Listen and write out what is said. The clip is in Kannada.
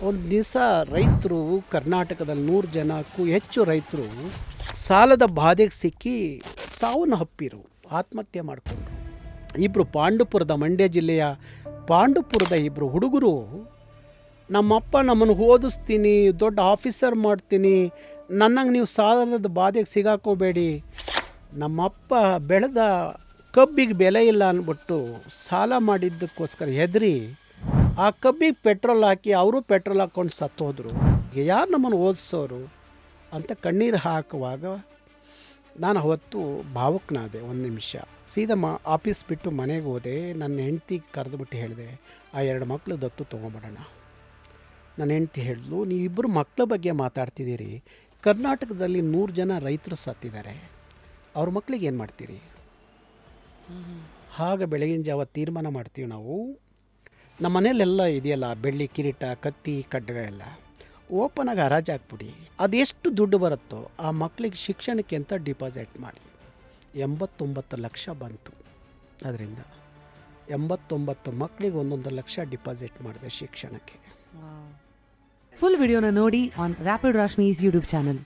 ಒಂದು ದಿವಸ ರೈತರು ಕರ್ನಾಟಕದಲ್ಲಿ 100 ಜನಕ್ಕೂ ಹೆಚ್ಚು ರೈತರು ಸಾಲದ ಬಾಧೆಗೆ ಸಿಕ್ಕಿ ಸಾವನ್ನಪ್ಪಿರು, ಆತ್ಮಹತ್ಯೆ ಮಾಡಿಕೊಂಡ್ರು. ಇಬ್ಬರು ಪಾಂಡುಪುರದ, ಮಂಡ್ಯ ಜಿಲ್ಲೆಯ ಪಾಂಡುಪುರದ ಇಬ್ಬರು ಹುಡುಗರು, ನಮ್ಮಪ್ಪ ನಮ್ಮನ್ನು ಓದಿಸ್ತೀನಿ, ದೊಡ್ಡ ಆಫೀಸರ್ ಮಾಡ್ತೀನಿ, ನನ್ನಂಗೆ ನೀವು ಸಾಲದ ಬಾಧೆಗೆ ಸಿಗಾಕೋಬೇಡಿ, ನಮ್ಮಪ್ಪ ಬೆಳೆದ ಕಬ್ಬಿಗೆ ಬೆಲೆ ಇಲ್ಲ ಅಂದ್ಬಿಟ್ಟು ಸಾಲ ಮಾಡಿದ್ದಕ್ಕೋಸ್ಕರ ಹೆದರಿ ಆ ಕಬ್ಬಿಗೆ ಪೆಟ್ರೋಲ್ ಹಾಕಿ ಅವರು ಪೆಟ್ರೋಲ್ ಹಾಕ್ಕೊಂಡು ಸತ್ತೋದ್ರು. ಯಾರು ನಮ್ಮನ್ನು ಓದಿಸೋರು ಅಂತ ಕಣ್ಣೀರು ಹಾಕುವಾಗ ನಾನು ಅವತ್ತು ಭಾವುಕನಾದೆ. ಒಂದು ನಿಮಿಷ ಸೀದಾ ಆಫೀಸ್ ಬಿಟ್ಟು ಮನೆಗೆ ಹೋದೆ. ನನ್ನ ಹೆಂಡ್ತಿಗೆ ಕರೆದುಬಿಟ್ಟು ಹೇಳಿದೆ, ಆ 2 ಮಕ್ಕಳು ದತ್ತು ತೊಗೊಂಬಿಡೋಣ. ನನ್ನ ಹೆಂಡ್ತಿ ಹೇಳಿದ್ಲು, ನೀವಿಬ್ಬರು ಮಕ್ಕಳ ಬಗ್ಗೆ ಮಾತಾಡ್ತಿದ್ದೀರಿ, ಕರ್ನಾಟಕದಲ್ಲಿ 100 ಜನ ರೈತರು ಸತ್ತಿದ್ದಾರೆ, ಅವ್ರ ಮಕ್ಕಳಿಗೆ ಏನು ಮಾಡ್ತೀರಿ? ಆಗ ಬೆಳಗಿನ ಜಾವ ತೀರ್ಮಾನ ಮಾಡ್ತೀವಿ ನಾವು, ನಮ್ಮ ಮನೇಲೆಲ್ಲ ಇದೆಯಲ್ಲ, ಬೆಳ್ಳಿ ಕಿರೀಟ, ಕತ್ತಿ, ಖಡ್ಗ ಎಲ್ಲ ಓಪನಾಗಿ ಹರಾಜು ಹಾಕ್ಬಿಡಿ, ಅದೆಷ್ಟು ದುಡ್ಡು ಬರುತ್ತೋ ಆ ಮಕ್ಕಳಿಗೆ ಶಿಕ್ಷಣಕ್ಕೆ ಅಂತ ಡಿಪಾಸಿಟ್ ಮಾಡಿ. 89 ಲಕ್ಷ ಬಂತು. ಅದರಿಂದ 89 ಮಕ್ಕಳಿಗೆ 1 ಲಕ್ಷ ಡಿಪಾಸಿಟ್ ಮಾಡಿದೆ ಶಿಕ್ಷಣಕ್ಕೆ. ಫುಲ್ ವಿಡಿಯೋನ ನೋಡಿ ಆನ್ ರ್ಯಾಪಿಡ್ ರಾಶ್ಮೀಸ್ ಯೂಟ್ಯೂಬ್ ಚಾನಲ್.